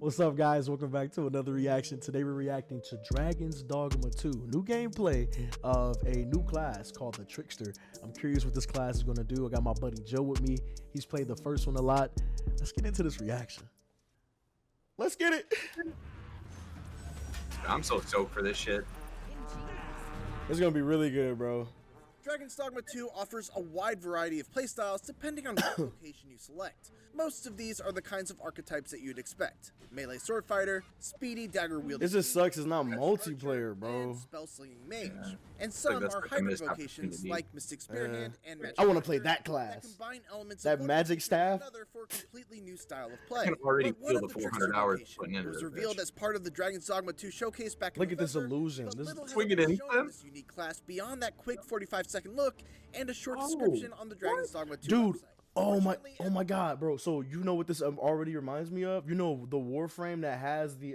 What's up, guys? Welcome back to another reaction. Today we're reacting to Dragon's Dogma 2, new gameplay of a new class called the Trickster. I'm curious what this class is going to do. I got my buddy Joe with me. He's played the first one a lot. Let's get into this reaction. Let's get it. I'm so stoked for this shit. It's going to be really good, bro. Dragon's Dogma 2 offers a wide variety of playstyles depending on what location you select. Most of these are the kinds of archetypes that you'd expect. Melee sword fighter, speedy dagger wielding. It just sucks it's not multiplayer, bro. Spell slinging mage. And some are hybrid vocations like Mystic Spearhand and Magic. I want to play that class. That combine elements that of magic staff. Another for a completely new style of play. I can already But feel the 400 hours putting into it was this revealed bitch. as part of the Dragon's Dogma 2 showcase back in Look at this November, illusion. but This little has swing it been in, shown man. this unique class beyond that quick 45-second look and a short description on the Dragon's Dogma 2 dude. website. Oh my god, bro. So you know what this already reminds me of? You know the Warframe that has the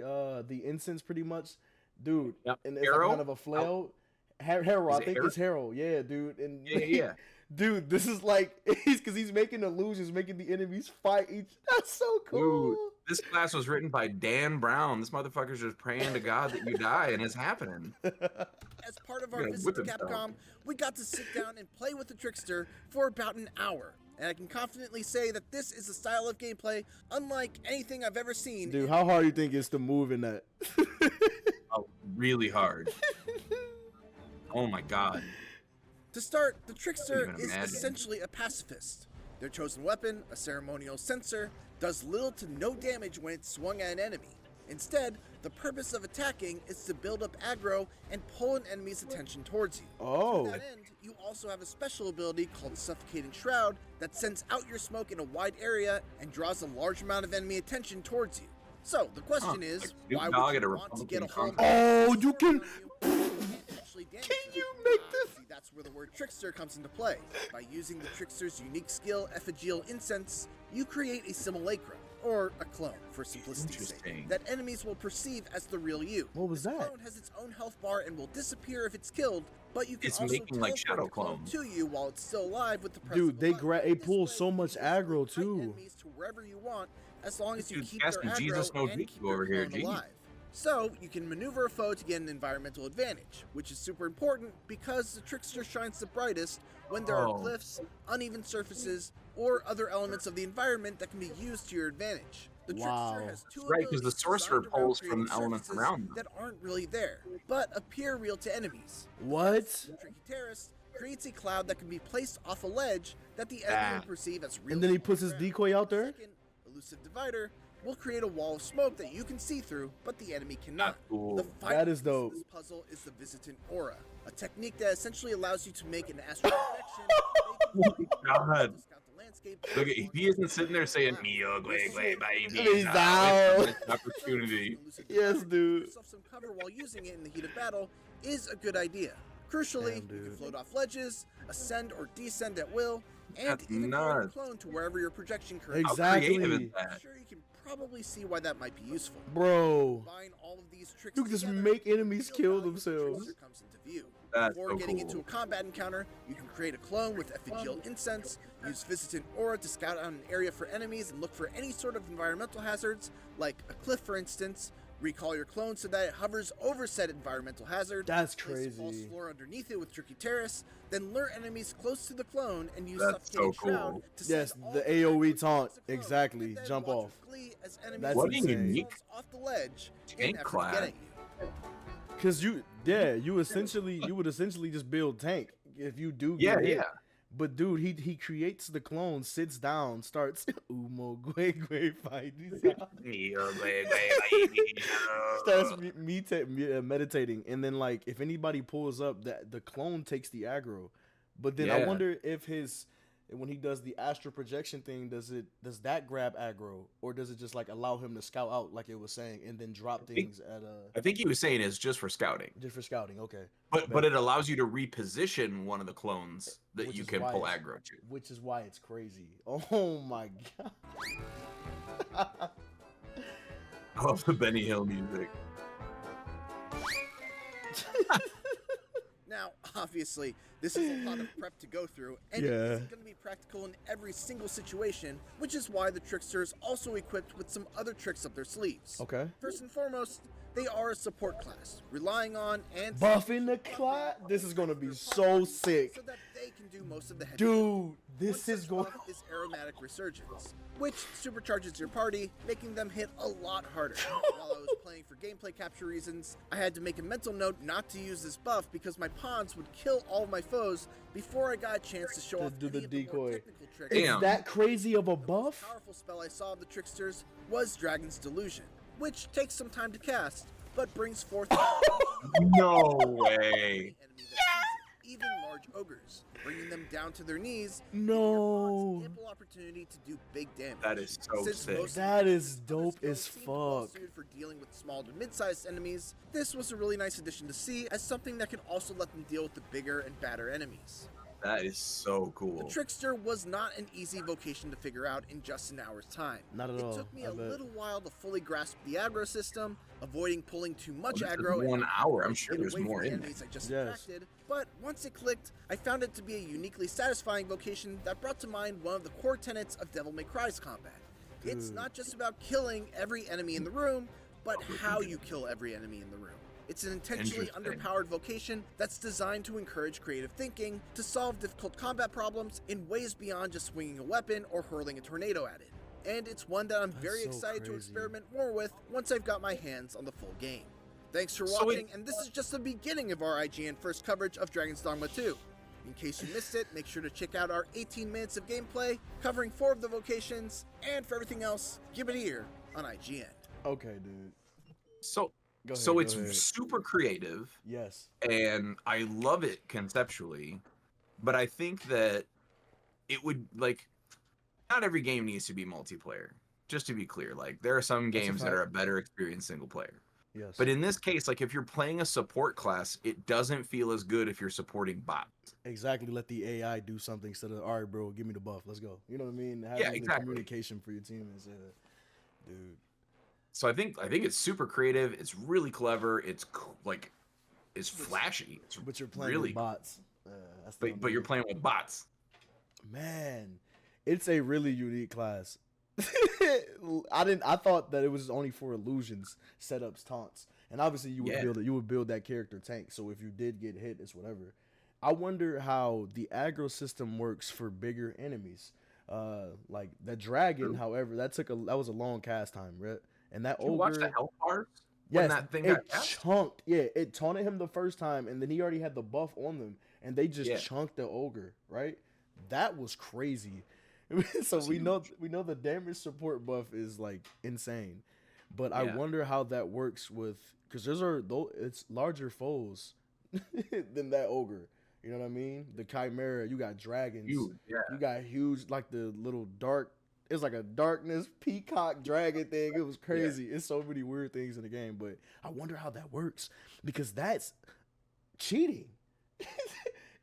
incense pretty much? Dude, Yep. and it's like kind of a flail. Harold, I think it's Harold. Yeah, dude. And Yeah. dude, this is like he's making illusions, making the enemies fight each. That's so cool. Dude, this class was written by Dan Brown. This motherfucker's just praying to God that you die, and it's happening. As part of our visit to Capcom, we got to sit down and play with the Trickster for about an hour. And I can confidently say that this is a style of gameplay unlike anything I've ever seen. Dude, how hard do you think it's to move in that? Oh, really hard. Oh my god. To start, the Trickster is essentially a pacifist. Their chosen weapon, a ceremonial censer, does little to no damage when it's swung at an enemy. Instead, the purpose of attacking is to build up aggro and pull an enemy's attention towards you. Oh. To that end, you also have a special ability called Suffocating Shroud that sends out your smoke in a wide area and draws a large amount of enemy attention towards you. So, the question is, why would you want to get a hold of Oh, you can... Can you make this? See, that's where the word Trickster comes into play. By using the Trickster's unique skill, Effigial Incense, you create a simulacrum, or a clone, for simplicity's sake, that enemies will perceive as the real you. What was that? The clone has its own health bar and will disappear if it's killed, but you can also making like shadow teleport the clone clones to you while it's still alive with the press Dude, of a they button. they This pull way, so much you can aggro fight too. enemies to wherever you want, as long as you Dude, keep their casting aggro Jesus no and Dick keep your over here, clone G. alive. So, you can maneuver a foe to get an environmental advantage, which is super important because the Trickster shines the brightest when there are cliffs, uneven surfaces, or other elements of the environment that can be used to your advantage. The Trickster has two right, because the abilities sorcerer designed around pulls from creating elements surfaces around them that aren't really there, but appear real to enemies. What? The Tricky Terrorist creates a cloud that can be placed off a ledge that the enemy will perceive as real. And then he puts his decoy out there? Second, Elusive Divider will create a wall of smoke that you can see through, but the enemy cannot. Cool. The final That is piece of dope. this puzzle is the Visitant Aura, a technique that essentially allows you to make an astral projection. God. Scout the landscape. Look, if he isn't sitting there saying, "Me ugly, baby," He's out. Opportunity. Yes, dude. Yourself some cover while using it in the heat of battle is a good idea. Crucially, Damn, you can float off ledges, ascend or descend at will, and That's even throw your nuts. clone to wherever your projection currently is. How creative Exactly. is that? I'm sure you can probably see why that might be useful. Bro. Combine all of these tricks You can just together, make enemies the kill real value of the themselves. Trickster comes into view. That's Before so getting cool. into a combat encounter, you can create a clone with Effigial Incense, use Visitant Aura to scout out an area for enemies and look for any sort of environmental hazards, like a cliff for instance. Recall your clone so that it hovers over said environmental hazard. That's Place a false crazy. floor underneath it with Tricky Terrace, then lure enemies close to the clone and use That's Suffocating so cool. Shroud to Yes, send all the the AoE enemies taunt. towards the clone, Exactly. and then Jump watch off. with glee as enemies That's What launch insane. themselves off the ledge in Tank effort to class. get at you. Cause you would essentially just build tank if you do Yeah, get hit. yeah. But dude, he creates the clone, sits down, starts Umo Gwe fight. Me ugly, baby. Starts meditating, and then like if anybody pulls up, that the clone takes the aggro. But then I Yeah. wonder if when he does the astral projection thing, does that grab aggro, or does it just like allow him to scout out like it was saying, and then drop things at I think he was saying it's just for scouting, just for scouting? Okay, but it allows you to reposition one of the clones that Which you is can why pull it's- aggro to. which is why it's crazy. Oh my god. I love the Benny Hill music. Now, obviously, This is a lot of prep to go through, and it isn't going to be practical in every single situation, which is why the Trickster is also equipped with some other tricks up their sleeves. Okay. First and foremost, they are a support class, relying on and buffing the class. This is gonna be so sick. So that they can do most of the heavy dude. This is going. Is aromatic resurgence, which supercharges your party, making them hit a lot harder. While I was playing for gameplay capture reasons, I had to make a mental note not to use this buff because my pawns would kill all of my foes before I got a chance to show off do the decoy. Tricks. Is that crazy of a buff? The most powerful spell I saw of the Tricksters was Dragon's Delusion, which takes some time to cast, but brings forth no way. Even large ogres, bringing them down to their knees. No. Ample opportunity to do big damage. That is so sick. That is dope as fuck. For dealing with small to mid-sized enemies, this was a really nice addition to see as something that can also let them deal with the bigger and badder enemies. That is so cool. The Trickster was not an easy vocation to figure out in just an hour's time. Not at all. It took me a little while to fully grasp the aggro system, avoiding pulling too much aggro. 1 hour, I'm sure there's more in there. But once it clicked, I found it to be a uniquely satisfying vocation that brought to mind one of the core tenets of Devil May Cry's combat. It's not just about killing every enemy in the room, but how you kill every enemy in the room. It's an intentionally underpowered vocation that's designed to encourage creative thinking to solve difficult combat problems in ways beyond just swinging a weapon or hurling a tornado at it. And it's one that I'm very excited to experiment more with once I've got my hands on the full game. Thanks for watching, and this is just the beginning of our IGN first coverage of Dragon's Dogma 2. In case you missed it, make sure to check out our 18 minutes of gameplay covering 4 of the vocations, and for everything else, give it a ear on IGN. Okay, dude. So it's super creative. Yes. And I love it conceptually, but I think that it would, like, not every game needs to be multiplayer. Just to be clear, like, there are some games that are a better experience single player. Yes. But in this case, like, if you're playing a support class, it doesn't feel as good if you're supporting bots. Exactly. Let the AI do something instead of, all right, bro, give me the buff. Let's go. You know what I mean? Yeah, exactly. Communication for your team instead of, dude. So I think it's super creative. It's really clever. It's it's flashy. But you're playing with bots. But you're playing with bots. Man, it's a really unique class. I thought that it was only for illusions, setups, taunts, and obviously you would build that character tank. So if you did get hit, it's whatever. I wonder how the aggro system works for bigger enemies. Like the dragon, however, that was a long cast time, right? And that ogre. You watch the health bars? Yes, that thing it chunked. Yeah, it taunted him the first time, and then he already had the buff on them, and they just chunked the ogre. Right? That was crazy. So we know the damage support buff is like insane, but I wonder how that works with, because it's larger foes than that ogre. You know what I mean? The chimera, you got dragons, you got huge, like the little dark. It's like a darkness peacock dragon thing. It was crazy. It's so many weird things in the game, but I wonder how that works, because that's cheating.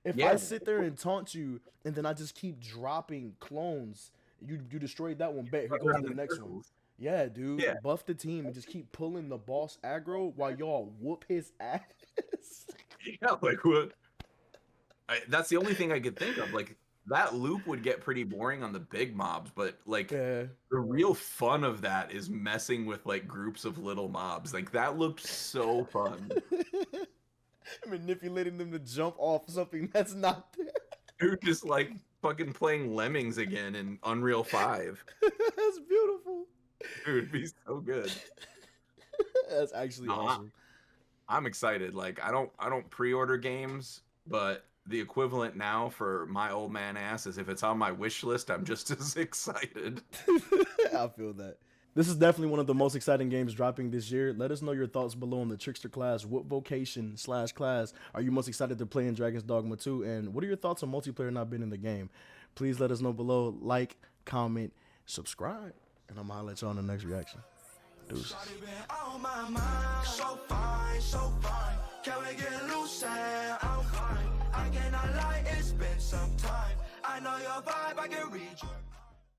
If I sit there and taunt you and then I just keep dropping clones, you destroyed that one, bet here goes the next one. Yeah, dude. Yeah. Buff the team and just keep pulling the boss aggro while y'all whoop his ass. Yeah, like what? That's the only thing I could think of. Like, that loop would get pretty boring on the big mobs, but like the real fun of that is messing with like groups of little mobs. Like, that looked so fun. Manipulating them to jump off something that's not there. Dude, just like fucking playing Lemmings again in Unreal 5. That's beautiful. Dude, it'd be so good. That's actually awesome. I'm excited. Like, I don't pre-order games, but the equivalent now for my old man ass is if it's on my wish list, I'm just as excited. I feel that. This is definitely one of the most exciting games dropping this year. Let us know your thoughts below on the Trickster class. What vocation / class are you most excited to play in Dragon's Dogma 2? And what are your thoughts on multiplayer not being in the game? Please let us know below. Like, comment, subscribe. And I'm going to holler at y'all in the next reaction. Deuces. Can we get loose and I'm fine. I cannot lie, it's been some time. I know your vibe, I can read you.